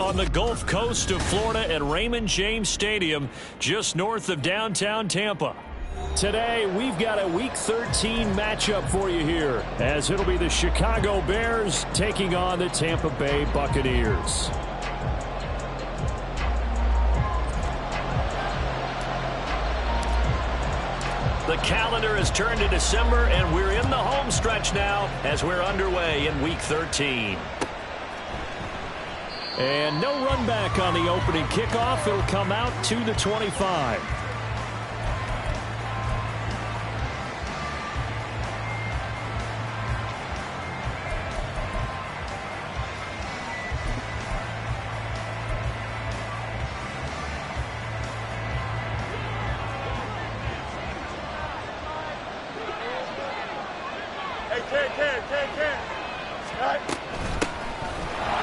on the Gulf Coast of Florida at Raymond James Stadium, just north of downtown Tampa. Today, we've got a Week 13 matchup for you here, as it'll be the Chicago Bears taking on the Tampa Bay Buccaneers. The calendar has turned to December, and we're in the home stretch now as we're underway in Week 13. And no run back on the opening kickoff. It'll come out to the 25.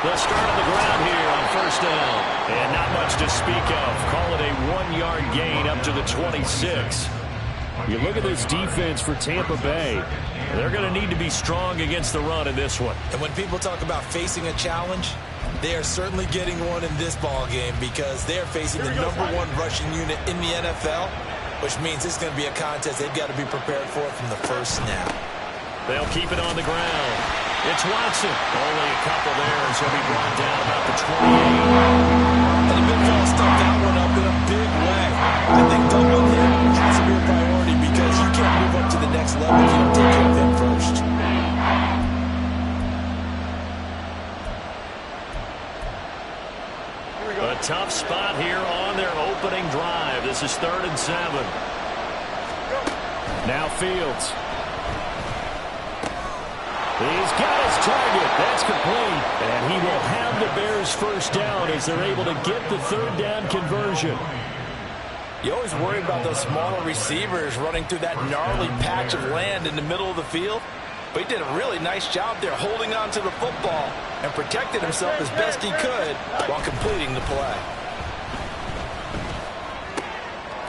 The start of the ground here on first down. And not much to speak of. Call it a 1-yard gain up to the 26. You look at this defense for Tampa Bay. They're going to need to be strong against the run in this one. And when people talk about facing a challenge, they are certainly getting one in this ball game because they are facing the #1 rushing unit in the NFL, which means it's going to be a contest they've got to be prepared for from the first snap. They'll keep it on the ground. It's Watson. Only a couple there, so he'll be brought down about the 28. And the big fella stuffed that one up in a big way. I think doubling him has to be a priority because you can't move up to the next level if you don't take care of him first. A tough spot here on their opening drive. This is 3rd and 7. Now Fields. He's got his target. That's complete. And he will have the Bears first down as they're able to get the 3rd down conversion. You always worry about those smaller receivers running through that gnarly patch of land in the middle of the field. But he did a really nice job there holding on to the football and protected himself as best he could while completing the play.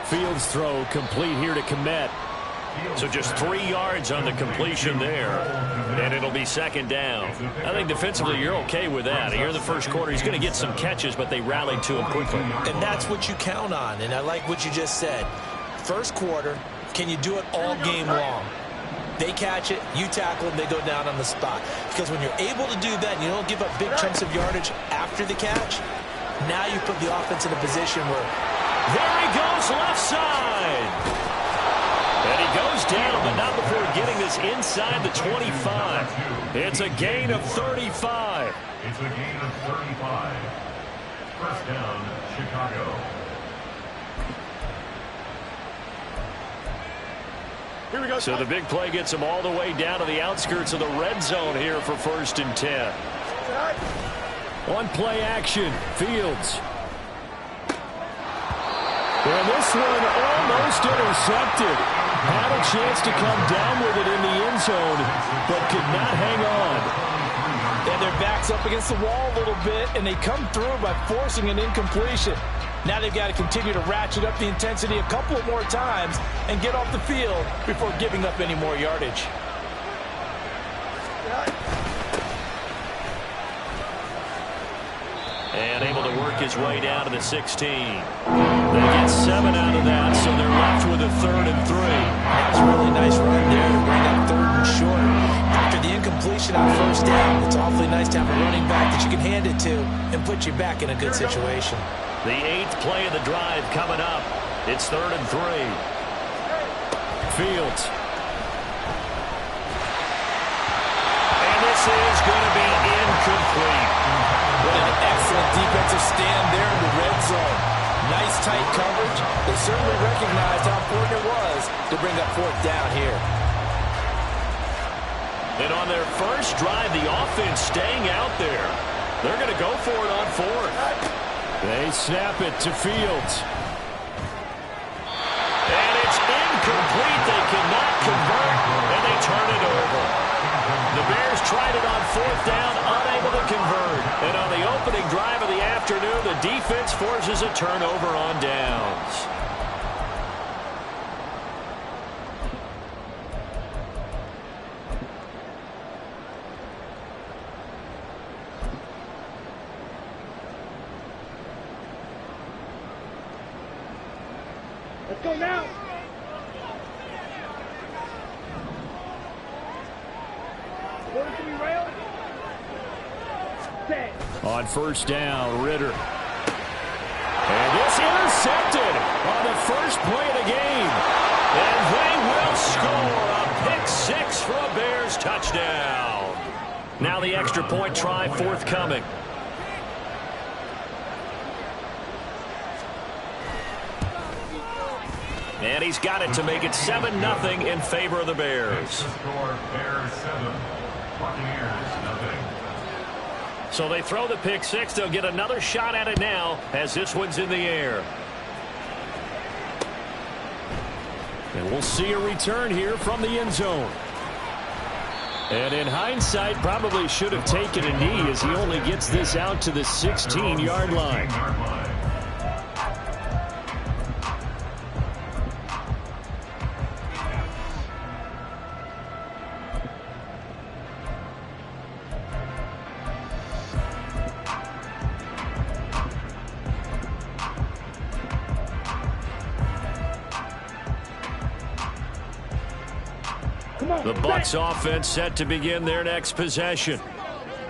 Fields throw complete here to Kmet. So just 3 yards on the completion there, and it'll be 2nd down. I think defensively you're okay with that. Here in the first quarter, he's going to get some catches, but they rallied to him quickly. And that's what you count on, and I like what you just said. First quarter, can you do it all game long? They catch it, you tackle them, they go down on the spot. Because when you're able to do that and you don't give up big chunks of yardage after the catch, now you put the offense in a position where... There he goes, left side! And he goes down, but not before getting this inside the 25. It's a gain of 35. It's a gain of 35. First down, Chicago. Here we go. So the big play gets him all the way down to the outskirts of the red zone here for 1st and 10. One play action, Fields. And this one almost intercepted. Had a chance to come down with it in the end zone, but could not hang on. And their back's up against the wall a little bit, and they come through by forcing an incompletion. Now they've got to continue to ratchet up the intensity a couple of more times and get off the field before giving up any more yardage. And able to work his way down to the 16. They get 7 out of that, so they're left with a 3rd and 3. That was a really nice run there to bring up 3rd and short. After the incompletion on first down, it's awfully nice to have a running back that you can hand it to and put you back in a good situation. The 8th play of the drive coming up. It's 3rd and 3. Fields. And this is going to be incomplete. What an excellent defensive stand there in the red zone. Nice tight coverage. They certainly recognized how important it was to bring up 4th down here. And on their first drive, the offense staying out there. They're going to go for it on 4th. They snap it to Fields. And it's incomplete. They cannot convert, and they turn it over. The Bears tried it on 4th down, unable to convert. And on the opening drive of the afternoon, the defense forces a turnover on downs. go now. Going to be railed. Set. On first down, Ritter. And this intercepted on the first play of the game. And they will score a pick six for a Bears touchdown. Now the extra point try forthcoming. And he's got it to make it 7-0 in favor of the Bears. Score Bears 7, Buccaneers nothing. So they throw the pick six. They'll get another shot at it now as this one's in the air. And we'll see a return here from the end zone. And in hindsight, probably should have taken a knee as he only gets this out to the 16-yard line. The Bucs offense set to begin their next possession.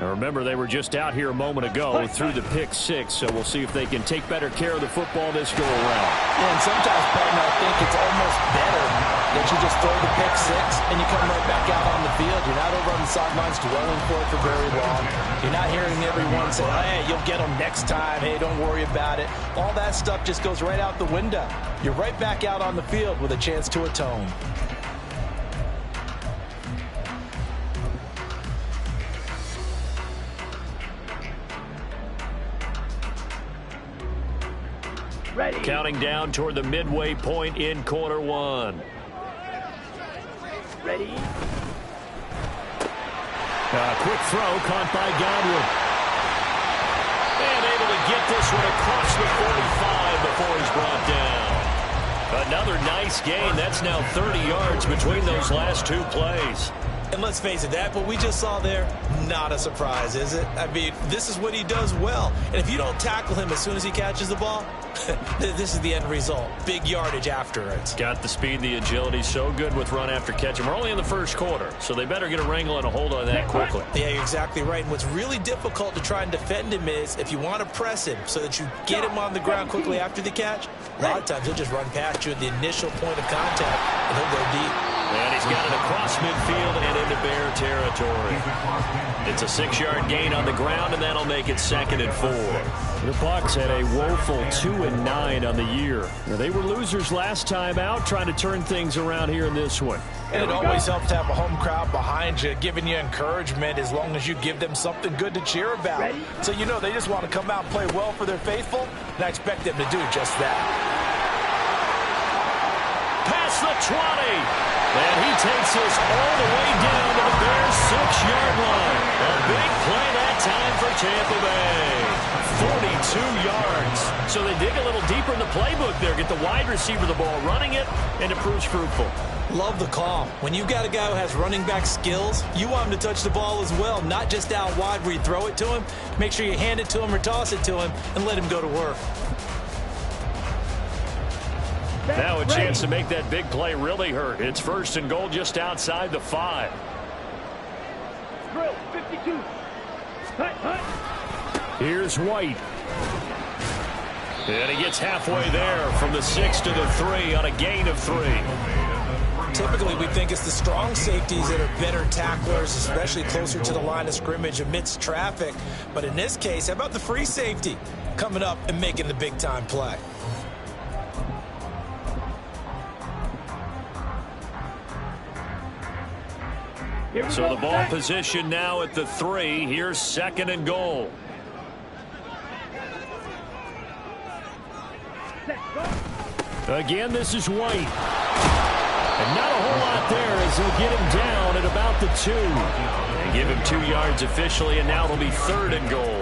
Now remember, they were just out here a moment ago through the pick six, so we'll see if they can take better care of the football this go around. Yeah, and sometimes, partner, I think it's almost better that you just throw the pick six and you come right back out on the field. You're not over on the sidelines dwelling for it for very long. You're not hearing everyone say, hey, you'll get them next time. Hey, don't worry about it. All that stuff just goes right out the window. You're right back out on the field with a chance to atone. Ready. Counting down toward the midway point in quarter one. Ready. Quick throw caught by Godwin. And able to get this one across the 45 before he's brought down. Another nice gain. That's now 30 yards between those last two plays. And let's face it, that what we just saw there, not a surprise, is it? I mean, this is what he does well. And if you don't tackle him as soon as he catches the ball, this is the end result. Big yardage after it. Got the speed, the agility, so good with run after catch. And we're only in the first quarter, so they better get a wrangle and a hold on that quickly. Yeah, you're exactly right. And what's really difficult to try and defend him is if you want to press him so that you get him on the ground quickly after the catch, a lot of times he'll just run past you at the initial point of contact, and he'll go deep. And he's got it across midfield and into Bear territory. It's a 6-yard gain on the ground, and that'll make it 2nd and 4. The Bucs had a woeful 2-9 on the year. Now, they were losers last time out, trying to turn things around here in this one. And it always helps to have a home crowd behind you, giving you encouragement as long as you give them something good to cheer about. Ready? So you know they just want to come out and play well for their faithful, and I expect them to do just that. Past the 20. And he takes us all the way down to the Bears' 6-yard line. A big play that time for Tampa Bay. 42 yards. So they dig a little deeper in the playbook there. Get the wide receiver the ball, running it, and it proves fruitful. Love the call. When you've got a guy who has running back skills, you want him to touch the ball as well, not just out wide where you throw it to him. Make sure you hand it to him or toss it to him and let him go to work. Now a chance to make that big play really hurt. It's 1st and goal just outside the 5. Drill 52. Hut. Here's White. And he gets halfway there from the 6 to the 3 on a gain of 3. Typically, we think it's the strong safeties that are better tacklers, especially closer to the line of scrimmage amidst traffic. But in this case, how about the free safety coming up and making the big-time play? So the ball position now at the 3. Here's 2nd and goal. Again, this is White. And not a whole lot there as he'll get him down at about the 2. And give him 2 yards officially, and now it'll be 3rd and goal.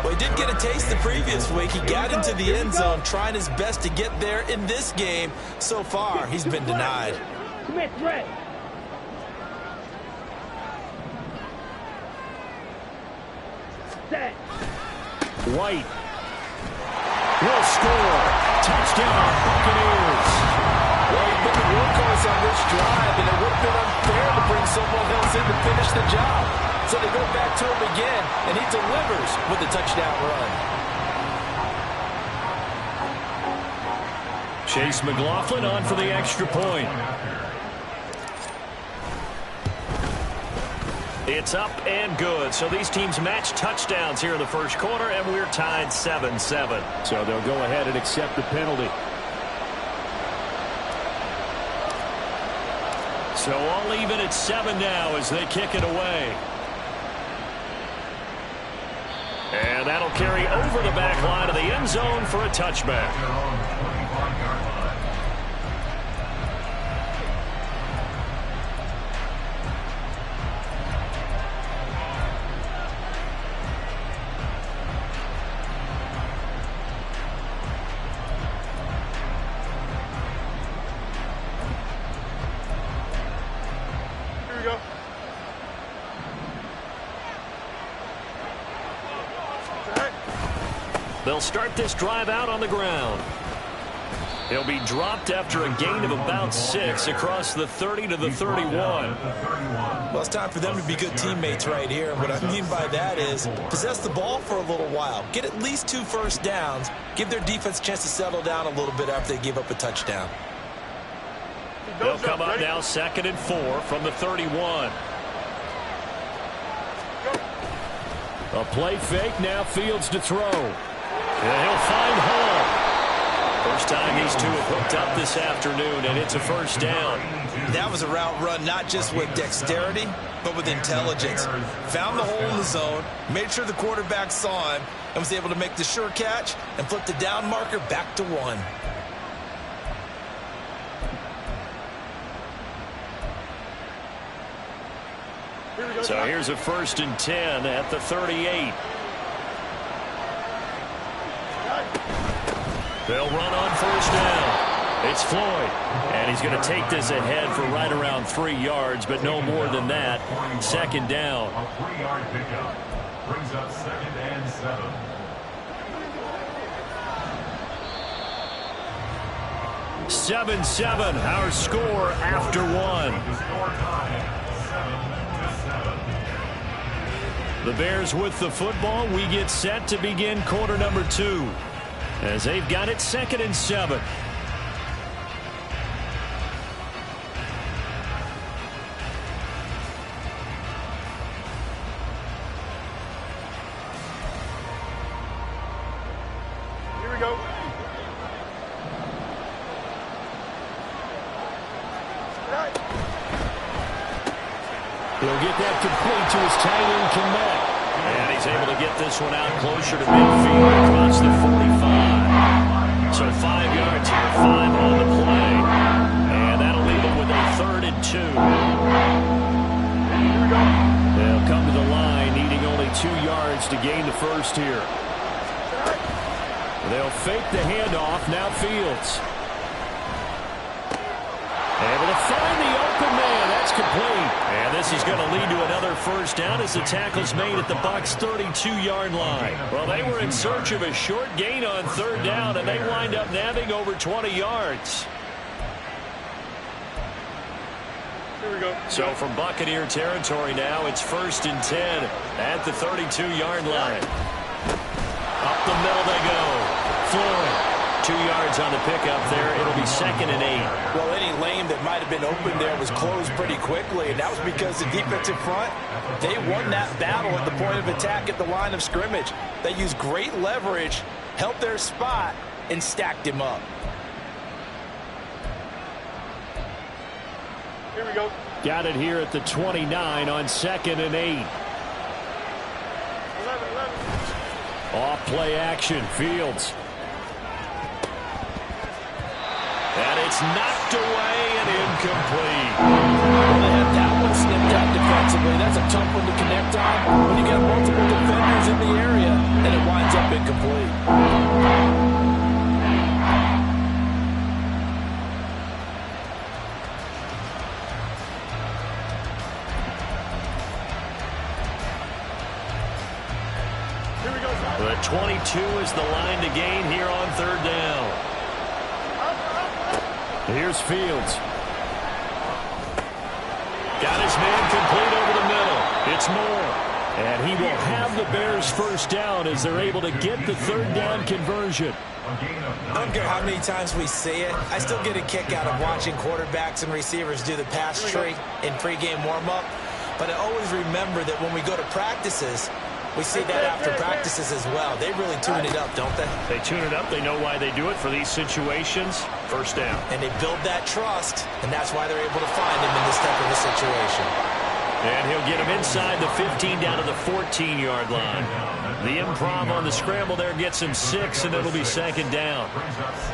Well, he did get a taste the previous week. He got into the end zone, trying his best to get there in this game. So far, he's been denied. Smith, red. Set. White will score. Touchdown, Buccaneers. this drive, and it would have been unfair to bring someone else in to finish the job. So they go back to him again, and he delivers with a touchdown run. Chase McLaughlin on for the extra point. It's up and good. So these teams match touchdowns here in the first quarter, and we're tied 7-7. So they'll go ahead and accept the penalty. So all even at 7 now as they kick it away. And that'll carry over the back line of the end zone for a touchback. They'll start this drive out on the ground. He'll be dropped after a gain of about 6 across the 30 to the 31. Well, it's time for them to be good teammates right here. And what I mean by that is possess the ball for a little while. Get at least 2 first downs. Give their defense a chance to settle down a little bit after they give up a touchdown. They'll come up now 2nd and 4 from the 31. A play fake, now Fields to throw. And he'll find Hall. First time these two have hooked up this afternoon, and it's a first down. That was a route run not just with dexterity, but with intelligence. Found the hole in the zone, made sure the quarterback saw him, and was able to make the sure catch and flip the down marker back to 1. So here's a 1st and 10 at the 38. They'll run on first down. It's Floyd, and he's going to take this ahead for right around 3 yards, but no more than that. 2nd down. A 3-yard pickup brings up 2nd and 7. 7-7, our score after 1. The score time, 7-7. The Bears with the football. We get set to begin quarter number 2. As they've got it 2nd and 7. Here we go. He'll get that complete to his tight end Connect. And he's able to get this one out closer to midfield across the 45. So 5 yards here, 5 on the play. And that'll leave him with a 3rd and 2. They'll come to the line, needing only 2 yards to gain the first here. They'll fake the handoff, now Fields. Able to find the open man. That's complete. And this is going to lead to another first down as the tackle's made at the Bucs' 32-yard line. Well, they were in search of a short gain on 3rd down, and they wind up nabbing over 20 yards. Here we go. So from Buccaneer territory now, it's 1st and 10 at the 32-yard line. Up the middle they go. Floyd. 2 yards on the pickup there. It'll be 2nd and 8. Well, any lane that might have been open there was closed pretty quickly, and that was because the defensive front, they won that battle at the point of attack at the line of scrimmage. They used great leverage, held their spot, and stacked him up. Here we go. Got it here at the 29 on 2nd and 8. 11. Off play action. Fields. And it's knocked away and incomplete. Well, they had that one snipped out defensively. That's a tough one to connect on when you got multiple defenders in the area, and it winds up incomplete. Here we go. The 22 is the line to gain here on 3rd down. Here's Fields. Got his man complete over the middle. It's Moore. And he will have the Bears first down as they're able to get the third down conversion. I don't care how many times we see it. I still get a kick out of watching quarterbacks and receivers do the pass tree in pregame warm-up. But I always remember that when we go to practices, we see that after practices as well. They really tune it up, don't they? They tune it up. They know why they do it for these situations. First down. And they build that trust, and that's why they're able to find him in this type of a situation. And he'll get him inside the 15 down to the 14-yard line. The improv on the scramble there gets him 6, and it'll be second down.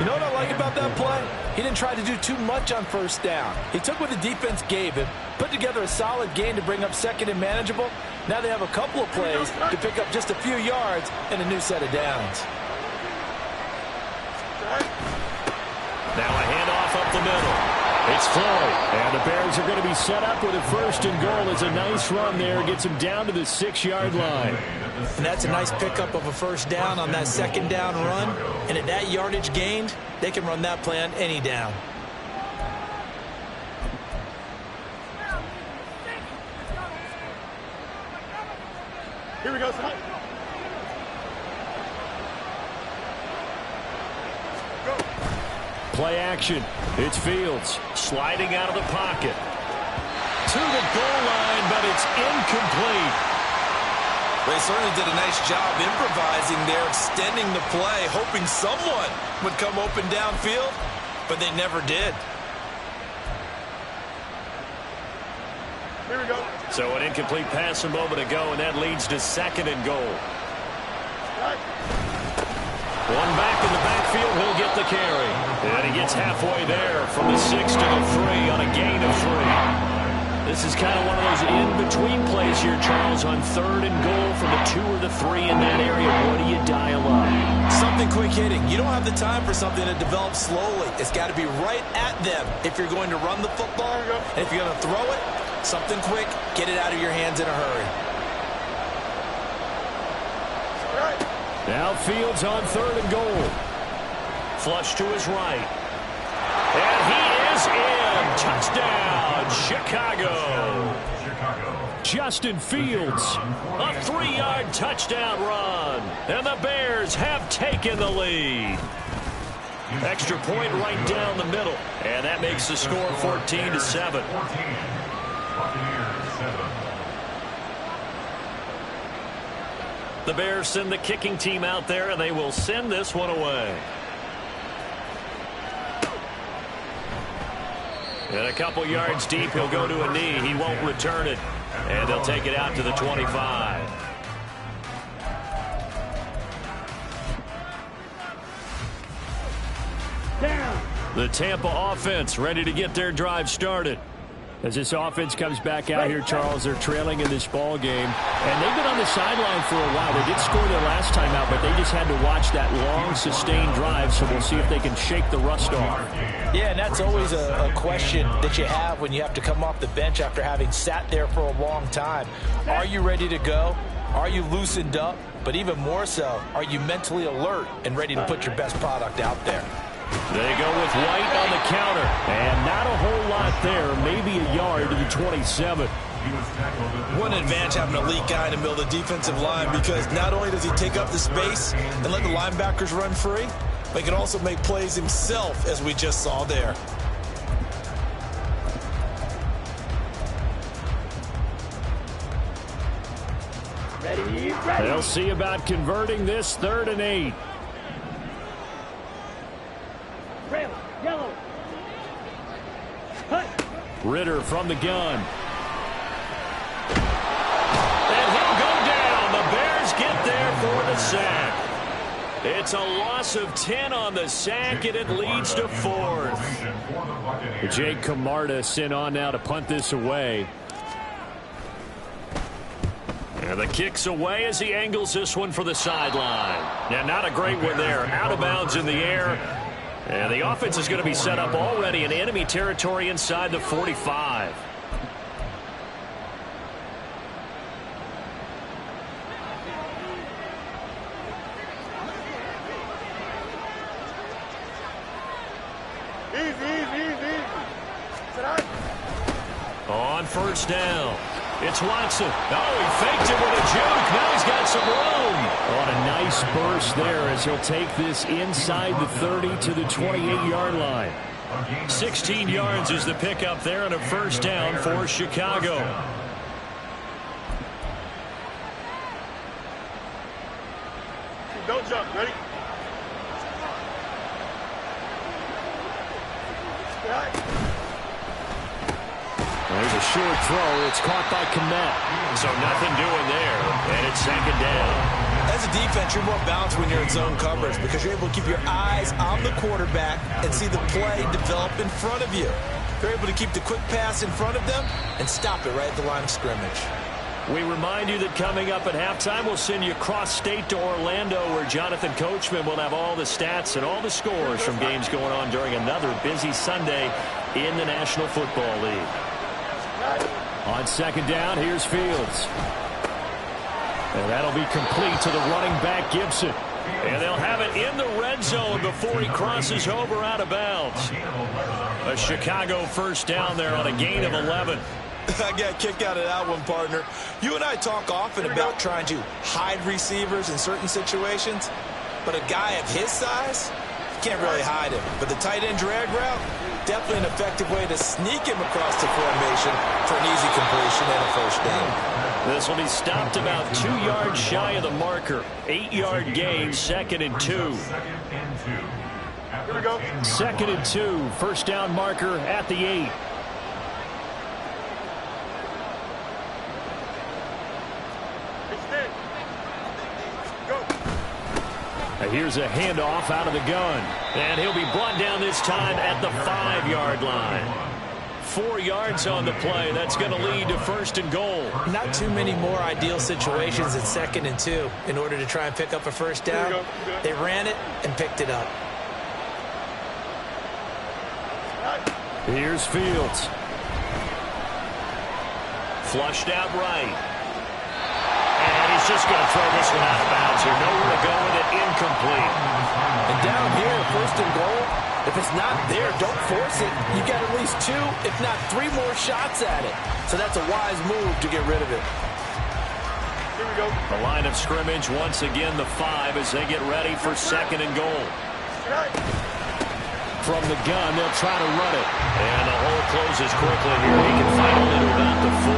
You know what I like about that play? He didn't try to do too much on first down. He took what the defense gave him, put together a solid gain to bring up second and manageable. Now they have a couple of plays to pick up just a few yards and a new set of downs. Now a handoff up the middle. It's Floyd, and the Bears are going to be set up with a first and goal. It's a nice run there. Gets him down to the 6-yard line. And that's a nice pickup of a first down on that second down run. And at that yardage gained, they can run that play on any down. Here we go, son. Play action. It's Fields sliding out of the pocket to the goal line, but it's incomplete. They certainly did a nice job improvising there, extending the play, hoping someone would come open downfield, but they never did. Here we go. So an incomplete pass a moment ago, and that leads to second and goal. Right. One back in the backfield, he'll get the carry. And he gets halfway there from the 6 to the 3 on a gain of 3. This is kind of one of those in-between plays here, Charles, on third and goal from the 2 or the 3 in that area. What do you dial up? Something quick hitting. You don't have the time for something to develop slowly. It's got to be right at them if you're going to run the football. And if you're going to throw it, something quick, get it out of your hands in a hurry. Now Fields on third and goal. Flush to his right. And he is in. Touchdown, Chicago. Justin Fields, a 3-yard touchdown run. And the Bears have taken the lead. Extra point right down the middle. And that makes the score 14-7. The Bears send the kicking team out there, and they will send this one away. And a couple yards deep, he'll go to a knee. He won't return it. And they'll take it out to the 25. The Tampa offense ready to get their drive started. As this offense comes back out here, Charles, they're trailing in this ball game. And they've been on the sideline for a while. They did score their last time out, but they just had to watch that long, sustained drive, so we'll see if they can shake the rust off. Yeah, and that's always a question that you have when you have to come off the bench after having sat there for a long time. Are you ready to go? Are you loosened up? But even more so, are you mentally alert and ready to put your best product out there? They go with White on the counter. And not a whole lot there. Maybe a yard to the 27. What an advantage having an elite guy in the middle of the defensive line, because not only does he take up the space and let the linebackers run free, but he can also make plays himself, as we just saw there. Ready. They'll see about converting this 3rd and 8. Red, yellow. Ritter from the gun. And he'll go down. The Bears get there for the sack. It's a loss of 10 on the sack, and it leads to 4th. Jake Camarda sent on now to punt this away. And the kick's away as he angles this one for the sideline. Now, not a great one there. Out of bounds in the air. And the offense is going to be set up already in enemy territory inside the 45. Easy. Sit down. On first down, it's Watson. Oh, he faked it with a juke. Now he's got some room. On a nice burst there as he'll take this inside the 30 to the 28-yard line. 16 yards is the pickup there and a first down for Chicago. Don't jump. Ready? There's a short throw. It's caught by Kmet. So nothing doing there. And it's second down. As a defense, you're more balanced when you're in zone coverage because you're able to keep your eyes on the quarterback and see the play develop in front of you. You're able to keep the quick pass in front of them and stop it right at the line of scrimmage. We remind you that coming up at halftime, we'll send you cross-state to Orlando, where Jonathan Coachman will have all the stats and all the scores from games going on during another busy Sunday in the National Football League. On second down, here's Fields. And that'll be complete to the running back, Gibson. And they'll have it in the red zone before he crosses over out of bounds. A Chicago first down there on a gain of 11. I got a kick out of that one, partner. You and I talk often about trying to hide receivers in certain situations, but a guy of his size, you can't really hide him. But the tight end drag route, definitely an effective way to sneak him across the formation for an easy completion and a first down. This will be stopped about 2 yards shy of the marker. 8-yard gain, 2nd and 2. Here we go. 2nd and 2, first down marker at the 8. Here's a handoff out of the gun. And he'll be brought down this time at the 5-yard line. 4 yards on the play. That's going to lead to 1st and goal. Not too many more ideal situations at 2nd and 2 in order to try and pick up a first down. They ran it and picked it up. Here's Fields. Flushed out right. And he's just going to throw this one out of bounds here. Nowhere to go with it. Incomplete. And down here, 1st and goal, if it's not there, don't force it. You got at least 2, if not 3 more shots at it. So that's a wise move to get rid of it. Here we go. The line of scrimmage, once again, the 5 as they get ready for 2nd and goal. From the gun, they'll try to run it. And the hole closes quickly here. He can find it to about the 4.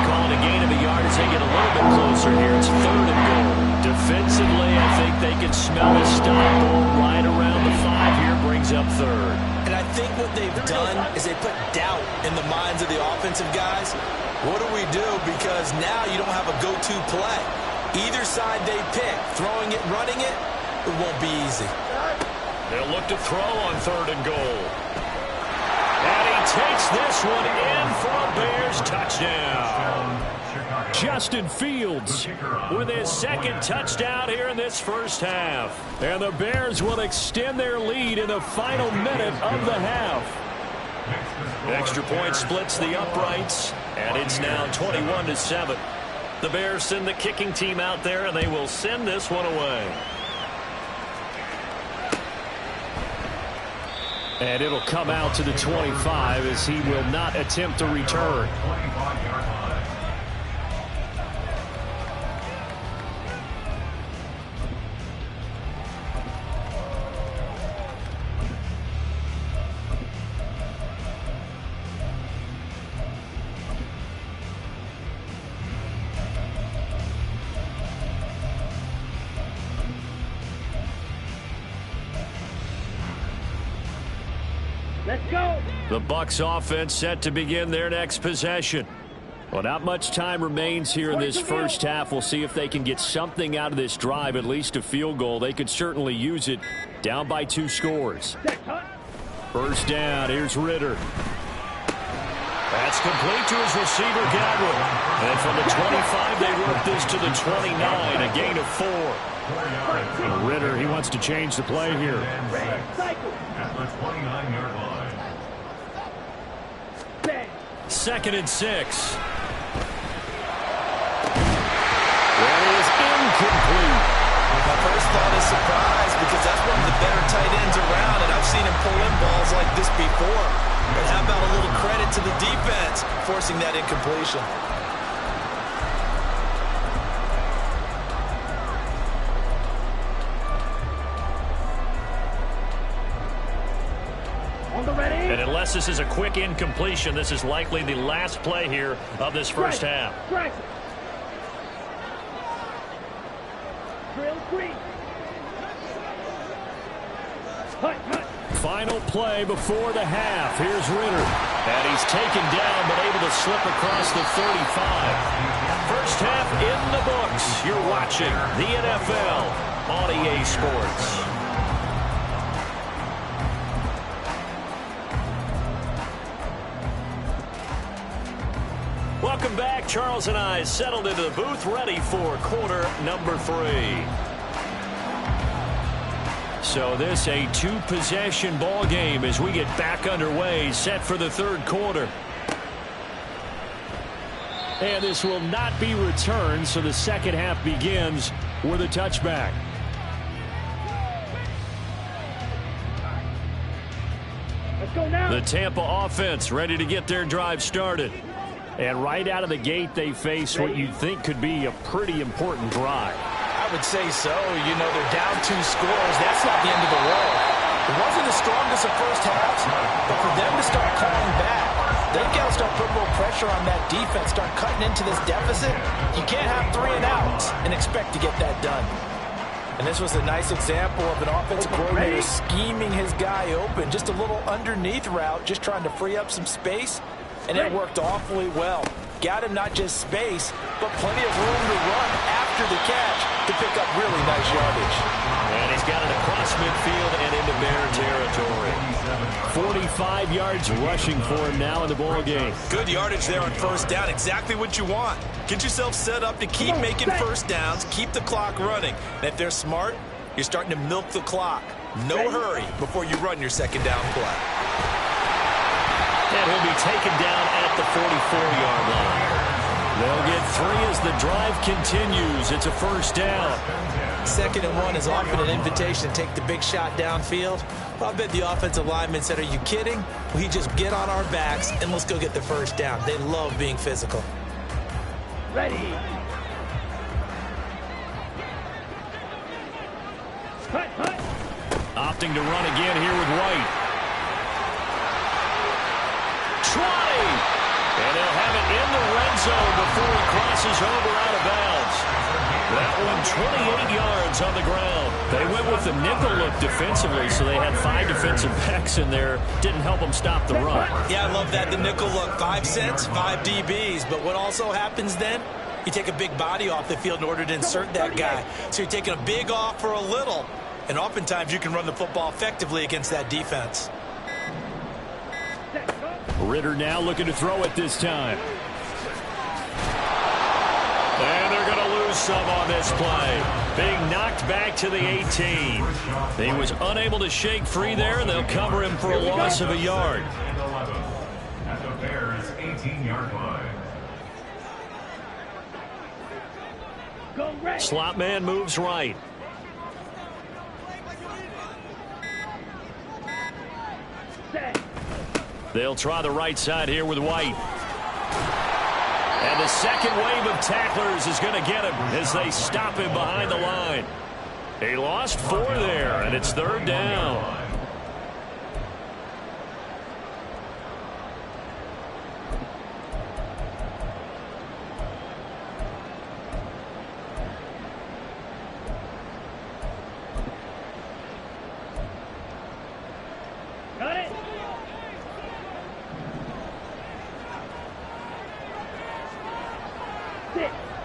Calling a gain of a yard as they get a little bit closer here. It's 3rd and goal. Defensively, I think they can smell a stop right around the 5 here. Brings up 3rd. And I think what they've done is they put doubt in the minds of the offensive guys. What do we do? Because now you don't have a go-to play. Either side they pick, throwing it, running it, it won't be easy. They'll look to throw on 3rd and goal. And he takes this one in for a Bears touchdown. Justin Fields with his 2nd touchdown here in this first half. And the Bears will extend their lead in the final minute of the half. Extra point splits the uprights, and it's now 21-7. The Bears send the kicking team out there, and they will send this one away. And it'll come out to the 25 as he will not attempt to return. Let's go. The Bucs offense set to begin their next possession. Well, not much time remains here in this first half. We'll see if they can get something out of this drive, at least a field goal. They could certainly use it. Down by 2 scores. First down, here's Ritter. That's complete to his receiver, Godwin. And from the 25, they work this to the 29, a gain of 4. Ritter, he wants to change the play here. At the 29-yard line. 2nd and 6. That is incomplete. My first thought is surprise because that's one of the better tight ends around, and I've seen him pull in balls like this before. But how about a little credit to the defense forcing that incompletion? And unless this is a quick incompletion, this is likely the last play here of this first half. Final play before the half. Here's Ritter. And he's taken down but able to slip across the 35. First half in the books. You're watching the NFL on EA Sports. Welcome back. Charles and I settled into the booth, ready for quarter number 3. So this a two-possession ball game as we get back underway, set for the third quarter. And this will not be returned, so the second half begins with a touchback. Let's go now. The Tampa offense ready to get their drive started. And right out of the gate, they face what you'd think could be a pretty important drive. I would say so. You know, they're down 2 scores. That's not the end of the world. It wasn't the strongest of first halves, but for them to start clawing back, they've got to start putting a little pressure on that defense, start cutting into this deficit. You can't have 3 and outs and expect to get that done. And this was a nice example of an offensive coordinator scheming his guy open. Just a little underneath route, just trying to free up some space, and it worked awfully well. Got him not just space, but plenty of room to run after the catch to pick up really nice yardage. And he's got it across midfield and into Bear territory. 45 yards rushing for him now in the ball game. Good yardage there on first down. Exactly what you want. Get yourself set up to keep making first downs, keep the clock running. And if they're smart, you're starting to milk the clock. No hurry before you run your second down play. And he'll be taken down at the 44-yard line. They'll get 3 as the drive continues. It's a first down. 2nd and 1 is often an invitation to take the big shot downfield. Well, I bet the offensive lineman said, are you kidding? We just get on our backs and let's go get the first down. They love being physical. Ready. Cut. Opting to run again here with White. 20. And they'll have it in the red zone before he crosses over out of bounds. That one 28 yards on the ground. They went with the nickel look defensively, so they had 5 defensive backs in there. Didn't help them stop the run. Yeah, I love that, the nickel look. 5 cents, 5 DBs. But what also happens then? You take a big body off the field in order to insert that guy. So you're taking a big off for a little. And oftentimes you can run the football effectively against that defense. Ritter now looking to throw it this time. And they're going to lose some on this play. Being knocked back to the 18. He was unable to shake free there, and they'll cover him for a loss of a yard. And 11 at the Bears' 18-yard line. Slot man moves right. They'll try the right side here with White. And the second wave of tacklers is going to get him as they stop him behind the line. He lost 4 there, and it's 3rd down. Got it.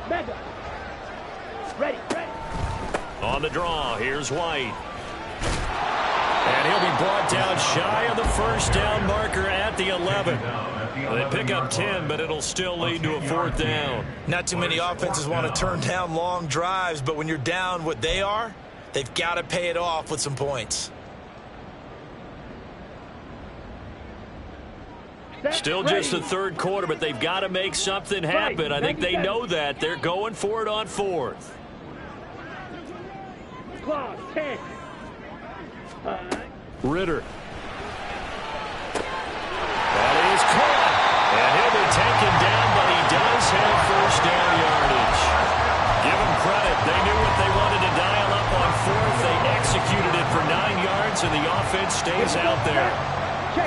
Mega. Ready. On the draw, here's White. And he'll be brought down shy of the first down marker at the 11. They pick up 10, but it'll still lead to a 4th down. Not too many offenses want to turn down long drives, but when you're down what they are, they've got to pay it off with some points. Still just the 3rd quarter, but they've got to make something happen. I think they know that. They're going for it on 4th. Clock, 10. Ritter. caught. And he'll be taken down, but he does have first down yardage. Give them credit. They knew what they wanted to dial up on fourth. They executed it for 9 yards, and the offense stays out there.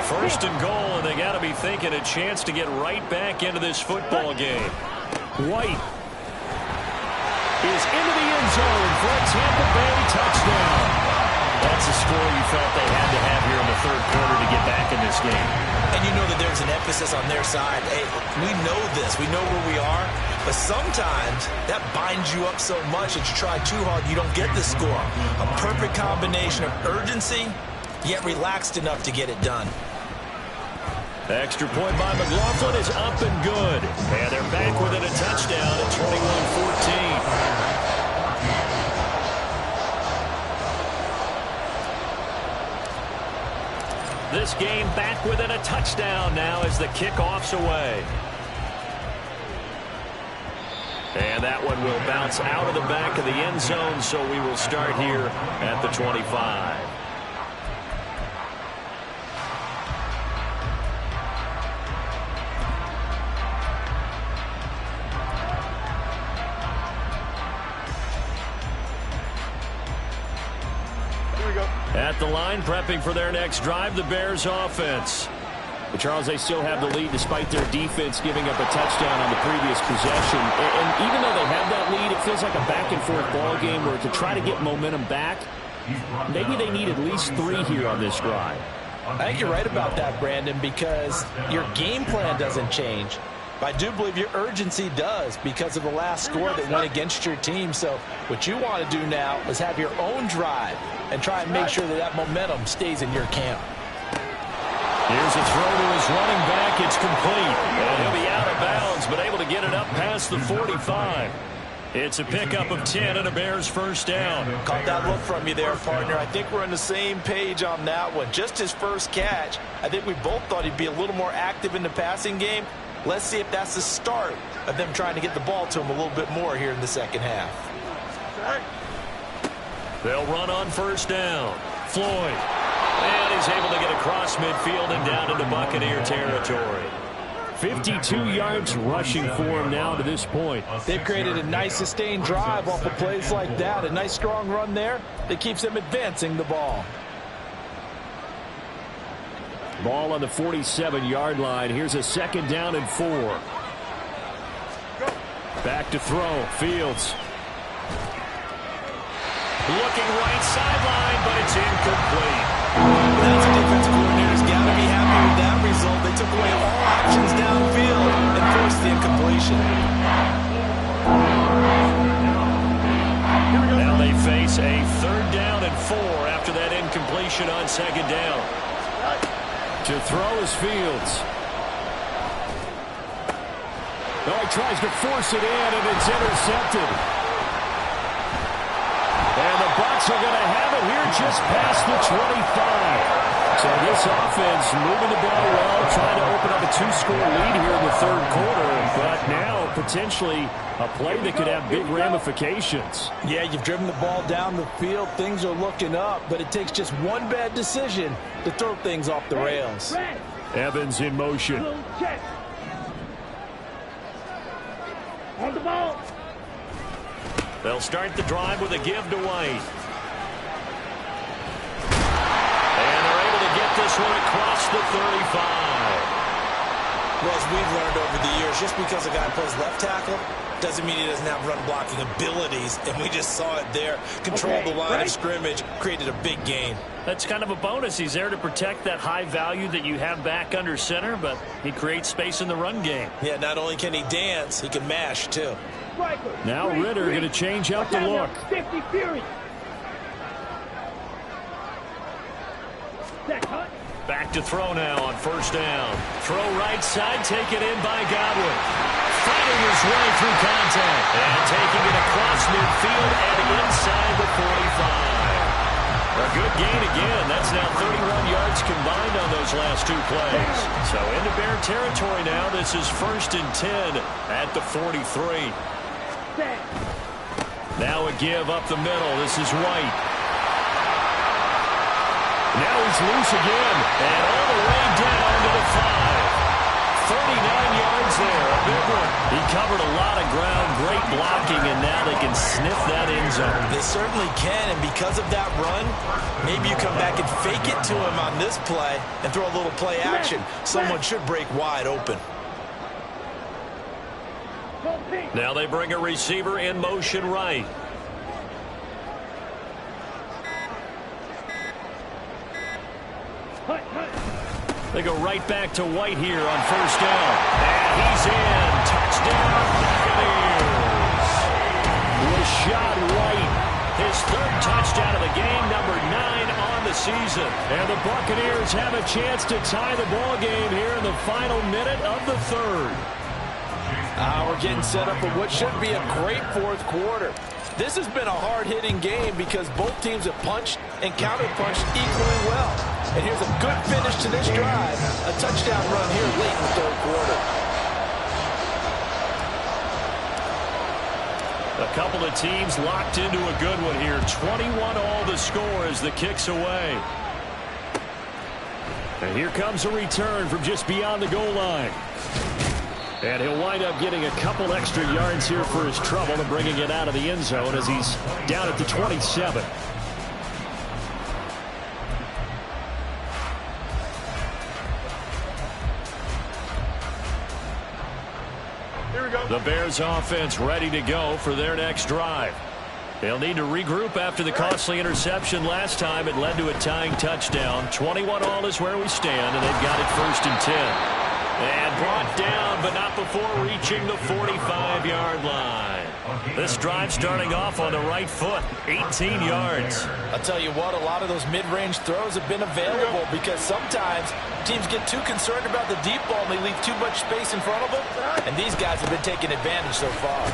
First and goal, and they got to be thinking a chance to get right back into this football game. White is into the end zone for a Tampa Bay touchdown. That's a score you felt they had to have here in the third quarter to get back in this game. And you know that there's an emphasis on their side. Hey, we know this. We know where we are. But sometimes that binds you up so much that you try too hard, you don't get the score. A perfect combination of urgency, yet relaxed enough to get it done. Extra point by McLaughlin is up and good. And they're back within a touchdown at 21-14. This game back within a touchdown now as the kickoff's away. And that one will bounce out of the back of the end zone, so we will start here at the 25. At the line, prepping for their next drive, the Bears offense. But Charles, they still have the lead despite their defense giving up a touchdown on the previous possession. And even though they have that lead, it feels like a back-and-forth ball game where to try to get momentum back, maybe they need at least 3 here on this drive. I think you're right about that, Brandon, because your game plan doesn't change. But I do believe your urgency does because of the last score that went against your team. So what you want to do now is have your own drive and try and make sure that that momentum stays in your camp. Here's a throw to his running back. It's complete. And he'll be out of bounds, but able to get it up past the 45. It's a pickup of 10 and a Bears first down. Caught that look from you there, partner. I think we're on the same page on that one. Just his first catch. I think we both thought he'd be a little more active in the passing game. Let's see if that's the start of them trying to get the ball to him a little bit more here in the second half. They'll run on first down. Floyd. And he's able to get across midfield and down into Buccaneer territory. 52 yards rushing for him now to this point. They've created a nice sustained drive off of plays like that. A nice strong run there that keeps them advancing the ball. Ball on the 47-yard line. Here's a second down and 4. Back to throw. Fields. Looking right sideline, but it's incomplete. That's a defensive coordinator's got to be happy with that result. They took away all options downfield and forced the incompletion. Now they face a third down and 4 after that incompletion on second down. To throw is Fields. Oh, he tries to force it in, and it's intercepted. And the Bucs are going to have it here just past the 25. So this offense moving the ball well, trying to open up a 2-score lead here in the third quarter. But now potentially a play that could have big ramifications. Yeah, you've driven the ball down the field. Things are looking up, but it takes just one bad decision to throw things off the rails. Evans in motion. Check. On the ball. They'll start the drive with a give to White. And they're able to get this one across the 35. Well, as we've learned over the years, just because a guy plays left tackle doesn't mean he doesn't have run blocking abilities, and we just saw it there. Controlled the line of scrimmage, created a big gain. That's kind of a bonus. He's there to protect that high value that you have back under center, but he creates space in the run game. Yeah, not only can he dance, he can mash, too. Now Ritter going to change up the look. 50 Fury. Back to throw now on first down. Throw right side, taken in by Godwin. Fighting his way through contact. And taking it across midfield and inside the 45. A good gain again. That's now 31 yards combined on those last 2 plays. So into Bear territory now. This is 1st and 10 at the 43. Now a give up the middle. This is White. Now he's loose again. And all the way down to the 5. 39 yards there. A big one. He covered a lot of ground. Great blocking, and now they can sniff that end zone. They certainly can, and because of that run, maybe you come back and fake it to him on this play and throw a little play action. Someone should break wide open. Now they bring a receiver in motion right. They go right back to White here on first down. And he's in. Touchdown, Buccaneers. Rashad White, his third touchdown of the game, number 9 on the season. And the Buccaneers have a chance to tie the ball game here in the final minute of the third. We're getting set up for what should be a great fourth quarter. This has been a hard-hitting game because both teams have punched and counter-punched equally well. And here's a good finish to this drive. A touchdown run here late in the third quarter. A couple of teams locked into a good one here. 21 all the score as the kick's away. And here comes a return from just beyond the goal line. And he'll wind up getting a couple extra yards here for his trouble and bringing it out of the end zone as he's down at the 27. The Bears offense ready to go for their next drive. They'll need to regroup after the costly interception last time. It led to a tying touchdown. 21 all is where we stand, and they've got it 1st and 10. And brought down, but not before reaching the 45-yard line. This drive starting off on the right foot, 18 yards. I'll tell you what, a lot of those mid-range throws have been available because sometimes teams get too concerned about the deep ball and they leave too much space in front of them. And these guys have been taking advantage so far.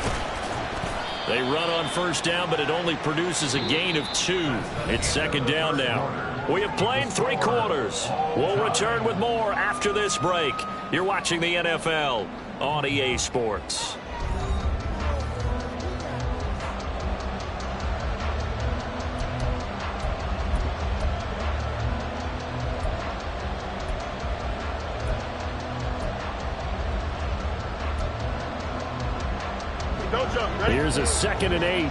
They run on first down, but it only produces a gain of 2. It's second down now. We have played 3 quarters. We'll return with more after this break. You're watching the NFL on EA Sports. Here's a 2nd and 8.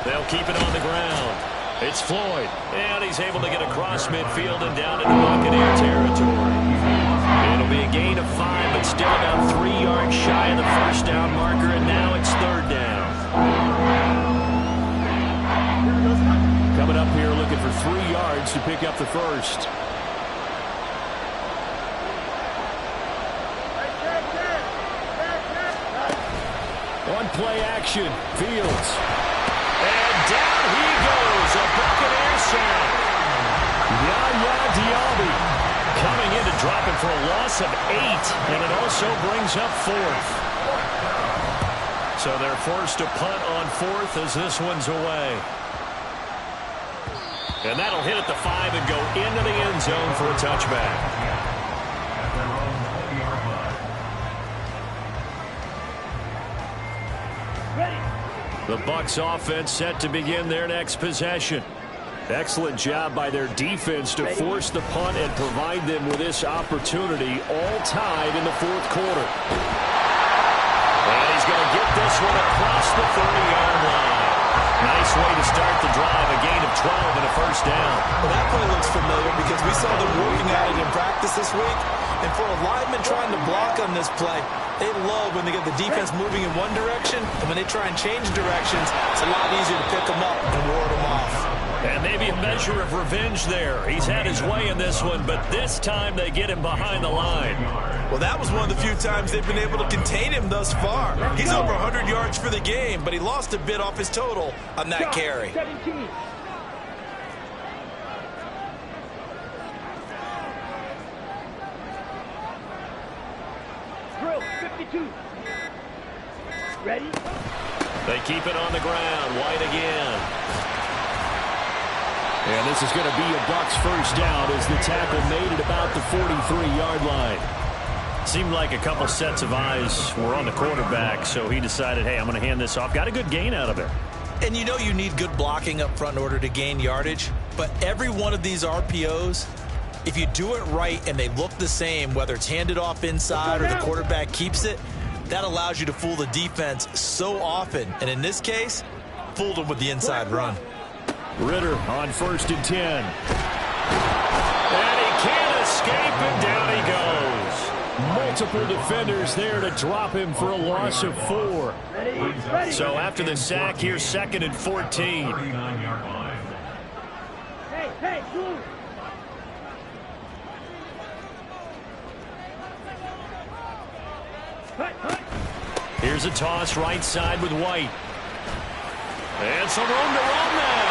They'll keep it on the ground. It's Floyd, and he's able to get across midfield and down into Buccaneer territory. It'll be a gain of 5, but still about 3 yards shy of the first down marker, and now it's 3rd down. Coming up here looking for 3 yards to pick up the first. On play action, Fields. And down he goes, a Buccaneer sack. Yaya Diaby coming in to drop it for a loss of 8, and it also brings up 4th. So they're forced to punt on 4th as this one's away. And that'll hit at the 5 and go into the end zone for a touchback. The Bucs offense set to begin their next possession. Excellent job by their defense to force the punt and provide them with this opportunity, all tied in the 4th quarter. And he's going to get this one across the 30-yard line. Nice way to start the drive, a gain of 12 and a first down. Well, that play looks familiar because we saw them working at it in practice this week. And for a lineman trying to block on this play, they love when they get the defense moving in one direction, and when they try and change directions, it's a lot easier to pick them up and ward them off. And maybe a measure of revenge there. He's had his way in this one, but this time they get him behind the line. Well, that was one of the few times they've been able to contain him thus far. He's over 100 yards for the game, but he lost a bit off his total on that carry. 17. Drill, 52. Ready? They keep it on the ground. White again. And this is going to be a Bucs first down as the tackle made at about the 43-yard line. Seemed like a couple sets of eyes were on the quarterback, so he decided, hey, I'm going to hand this off. Got a good gain out of it. And you know you need good blocking up front in order to gain yardage, but every one of these RPOs, if you do it right and they look the same, whether it's handed off inside or the quarterback keeps it, that allows you to fool the defense so often. And in this case, fooled them with the inside run. Ritter on 1st and 10. And he can't escape, and down he goes. Multiple defenders there to drop him for a loss of 4. So after the sack, here's 2nd and 14. 39-yard line. Hey, move. Here's a toss right side with White. And some room to run now.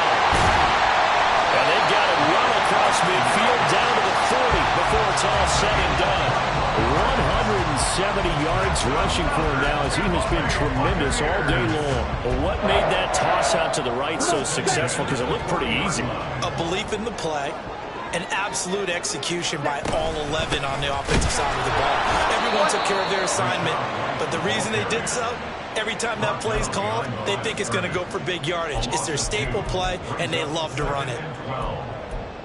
And they've got it run across midfield down to the 40 before it's all said and done. 170 yards rushing for him now as he has been tremendous all day long. Well, what made that toss out to the right so successful? Because it looked pretty easy. A belief in the play, an absolute execution by all 11 on the offensive side of the ball. Everyone took care of their assignment, but the reason they did so, every time that play's called, they think it's going to go for big yardage. It's their staple play, and they love to run it. 12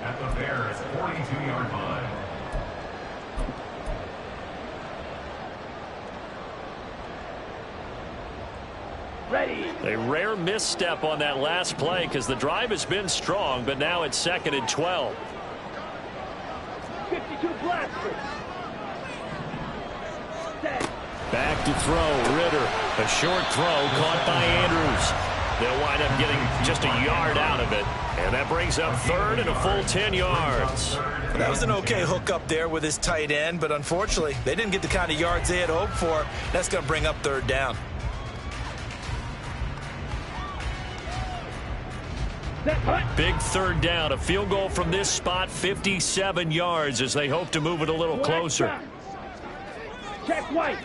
at the Bears' 42-yard line. Ready. A rare misstep on that last play because the drive has been strong, but now it's 2nd and 12. 52 blasters. Set. Back to throw, Ritter. A short throw caught by Andrews. They'll wind up getting just a yard out of it. And that brings up 3rd and a full 10 yards. That was an okay hook up there with his tight end, but unfortunately, they didn't get the kind of yards they had hoped for. That's going to bring up 3rd down. Big 3rd down. A field goal from this spot, 57 yards as they hope to move it a little closer. Check White.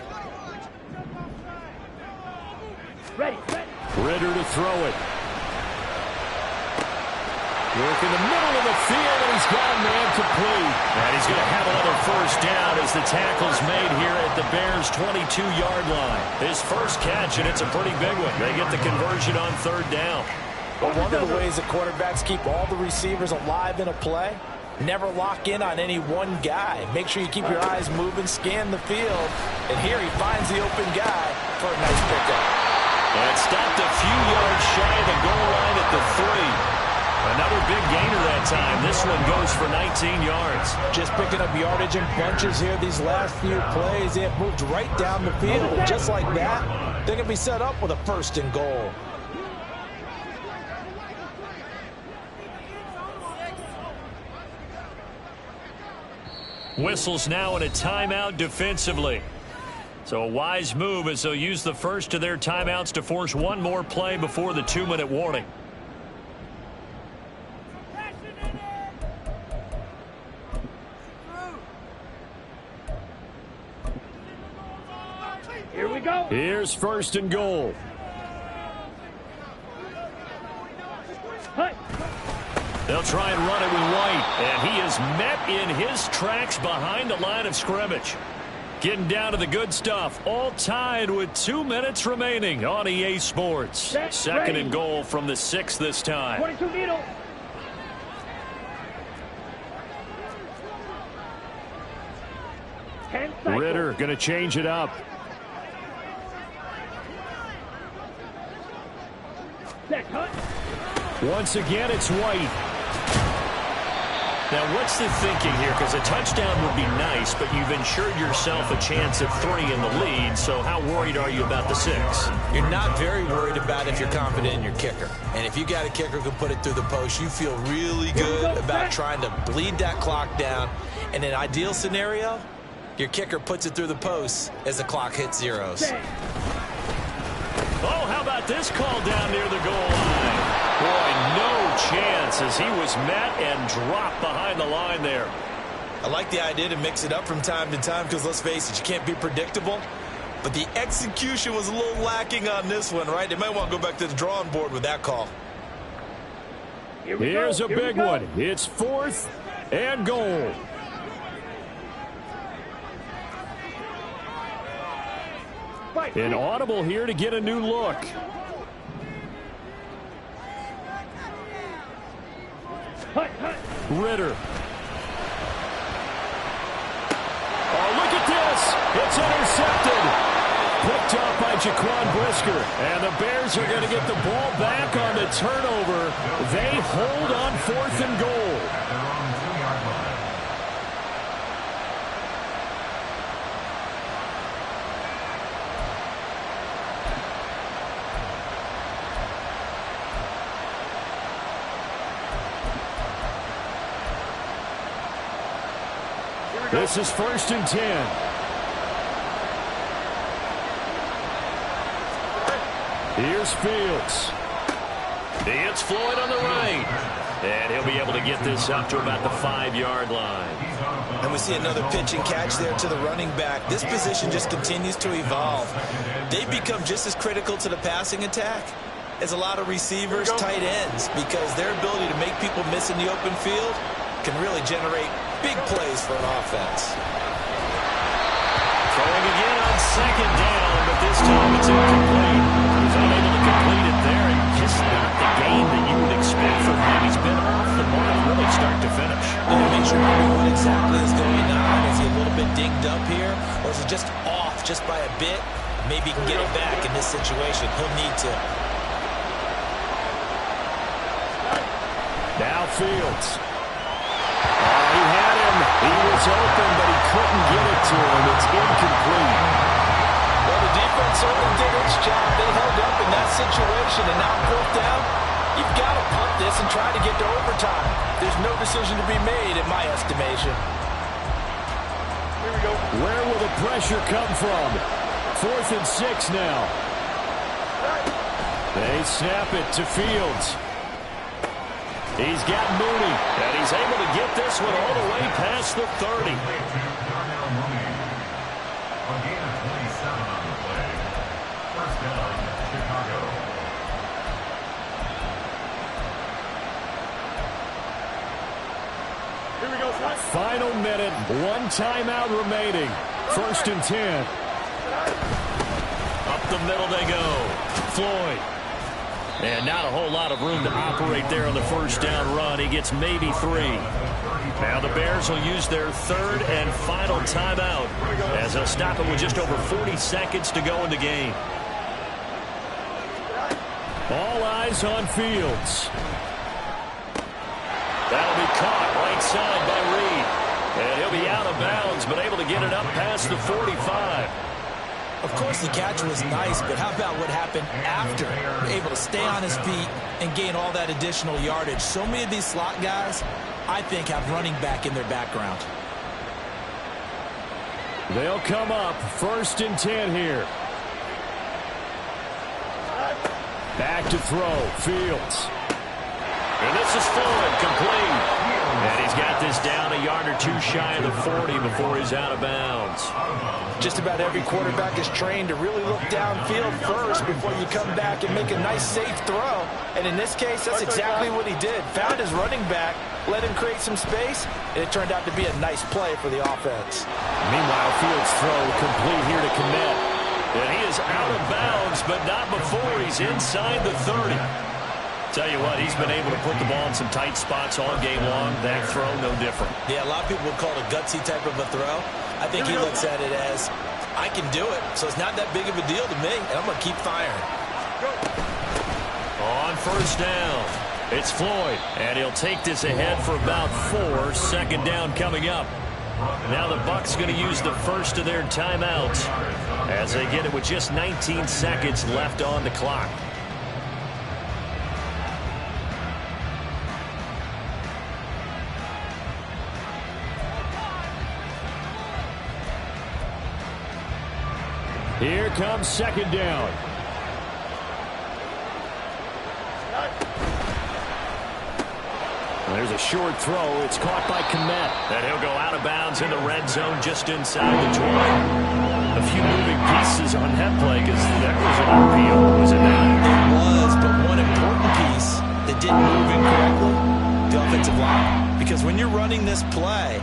Ready, set. Ritter to throw it. Work in the middle of the field, and he's got a man complete. And he's going to have another 1st down as the tackle's made here at the Bears' 22-yard line. His first catch, and it's a pretty big one. They get the conversion on 3rd down. But one of the ways that quarterbacks keep all the receivers alive in a play, never lock in on any one guy. Make sure you keep your eyes moving, scan the field, and here he finds the open guy for a nice pickup. And stopped a few yards shy of the goal line at the 3. Another big gainer that time. This one goes for 19 yards. Just picking up yardage in bunches here these last few plays. They have moved right down the field. Just like that, they're going to be set up with a 1st and goal. Whistles now in a timeout defensively. So a wise move as they'll use the first of their timeouts to force one more play before the 2-minute warning. Here we go. Here's 1st and goal. They'll try and run it with White, and he is met in his tracks behind the line of scrimmage. Getting down to the good stuff, all tied with 2 minutes remaining on EA Sports. 2nd and goal from the 6 this time. 22 middle. Ritter going to change it up. Once again, it's White. Now, what's the thinking here? Because a touchdown would be nice, but you've ensured yourself a chance of 3 in the lead, so how worried are you about the 6? You're not very worried about if you're confident in your kicker. And if you got a kicker who can put it through the post, you feel really good about trying to bleed that clock down. In an ideal scenario, your kicker puts it through the post as the clock hits zeros. Oh, how about this call down near the goal line? Boy, no chance as he was met and dropped behind the line there. I like the idea to mix it up from time to time because, let's face it, you can't be predictable. But the execution was a little lacking on this one, right? They might want to go back to the drawing board with that call. Here's a big one. It's 4th and goal. An audible here to get a new look. Ritter. Oh, look at this. It's intercepted. Picked up by Jaquan Brisker. And the Bears are going to get the ball back on the turnover. They hold on 4th and goal. This is 1st and 10. Here's Fields. It's Floyd on the right. And he'll be able to get this up to about the 5-yard line. And we see another pitch and catch there to the running back. This position just continues to evolve. They've become just as critical to the passing attack as a lot of receivers, tight ends, because their ability to make people miss in the open field can really generate big plays for an offense. Throwing again on 2nd down, but this time it's incomplete. He's unable to complete it there, and just not the game that you would expect from him. He's been off the mark really start to finish. Make sure you know what exactly is going on. Is he a little bit dinged up here, or is he just off just by a bit? Maybe he can get it back in this situation. He'll need to. Now Fields. He had him. He was open, but he couldn't get it to him. It's incomplete. Well, the defense certainly did its job. They held up in that situation, and now 4th down, you've got to punt this and try to get to overtime. There's no decision to be made, in my estimation. Here we go. Where will the pressure come from? 4th and 6 now. They snap it to Fields. He's got Mooney, and he's able to get this one all the way past the 30. Here we go, son. Final minute, 1 timeout remaining. 1st and 10. Up the middle they go. Floyd. And not a whole lot of room to operate there on the 1st down run. He gets maybe 3. Now the Bears will use their 3rd and final timeout as they'll stop it with just over 40 seconds to go in the game. All eyes on Fields. That'll be caught right side by Reed. And he'll be out of bounds, but able to get it up past the 45. Of course, the catch was nice, but how about what happened after? Able to stay on his feet and gain all that additional yardage. So many of these slot guys, I think, have running back in their background. They'll come up 1st and 10 here. Back to throw. Fields. And this is Floyd, complete. And he's got this down a yard or 2 shy of the 40 before he's out of bounds. Just about every quarterback is trained to really look downfield first before you come back and make a nice, safe throw. And in this case, that's exactly what he did. Found his running back, let him create some space, and it turned out to be a nice play for the offense. Meanwhile, Fields' throw complete here to Kmet. And he is out of bounds, but not before he's inside the 30. Tell you what, he's been able to put the ball in some tight spots all game long. That throw, no different. Yeah, a lot of people would call it a gutsy type of a throw. I think he looks at it as, I can do it, so it's not that big of a deal to me, and I'm going to keep firing. On 1st down, it's Floyd, and he'll take this ahead for about 4. 2nd down coming up. Now the Bucs going to use the first of their timeouts as they get it with just 19 seconds left on the clock. Here comes 2nd down. There's a short throw. It's caught by Kmet. And he'll go out of bounds in the red zone just inside the 20. A few moving pieces on that play because that was an RPO, was it not? It was, but one important piece that didn't move incorrectly, the offensive line. Because when you're running this play,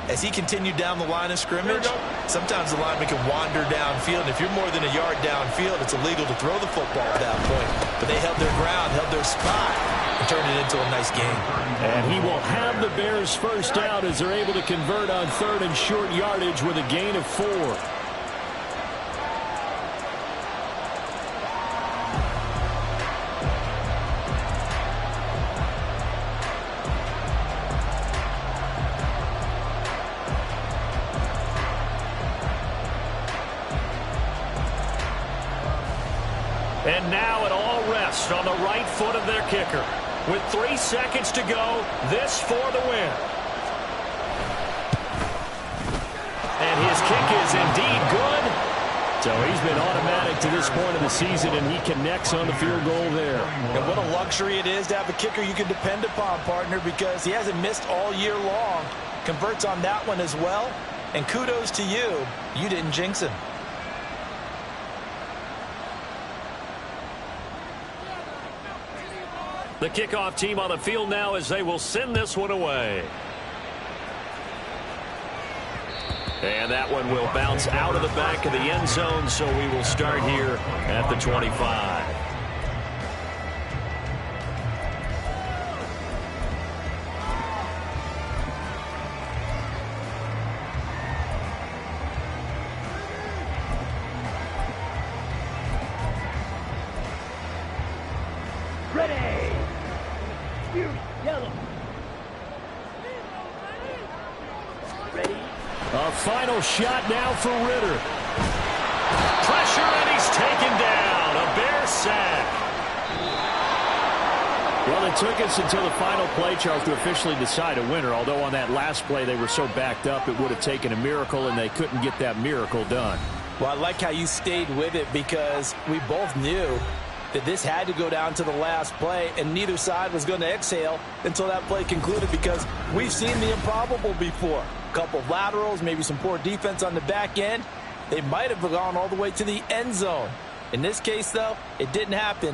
as he continued down the line of scrimmage, sometimes the lineman can wander downfield. And if you're more than a yard downfield, it's illegal to throw the football at that point. But they held their ground, held their spot, and turn it into a nice game. And he will have the Bears first down as they're able to convert on 3rd and short yardage with a gain of 4. And now it all rests on the right foot of their kicker. With 3 seconds to go, this for the win. And his kick is indeed good. So he's been automatic to this point of the season, and he connects on the field goal there. And what a luxury it is to have a kicker you can depend upon, partner, because he hasn't missed all year long. Converts on that one as well. And kudos to you. You didn't jinx him. The kickoff team on the field now as they will send this one away. And that one will bounce out of the back of the end zone, so we will start here at the 25. Ready. Yellow. Ready. A final shot now for Ritter. Pressure, and he's taken down. A Bear sack. Well, it took us until the final play, Charles, to officially decide a winner, although on that last play they were so backed up it would have taken a miracle, and they couldn't get that miracle done. Well, I like how you stayed with it because we both knew that this had to go down to the last play, and neither side was going to exhale until that play concluded, because we've seen the improbable before. A couple of laterals, maybe some poor defense on the back end. They might have gone all the way to the end zone. In this case, though, it didn't happen.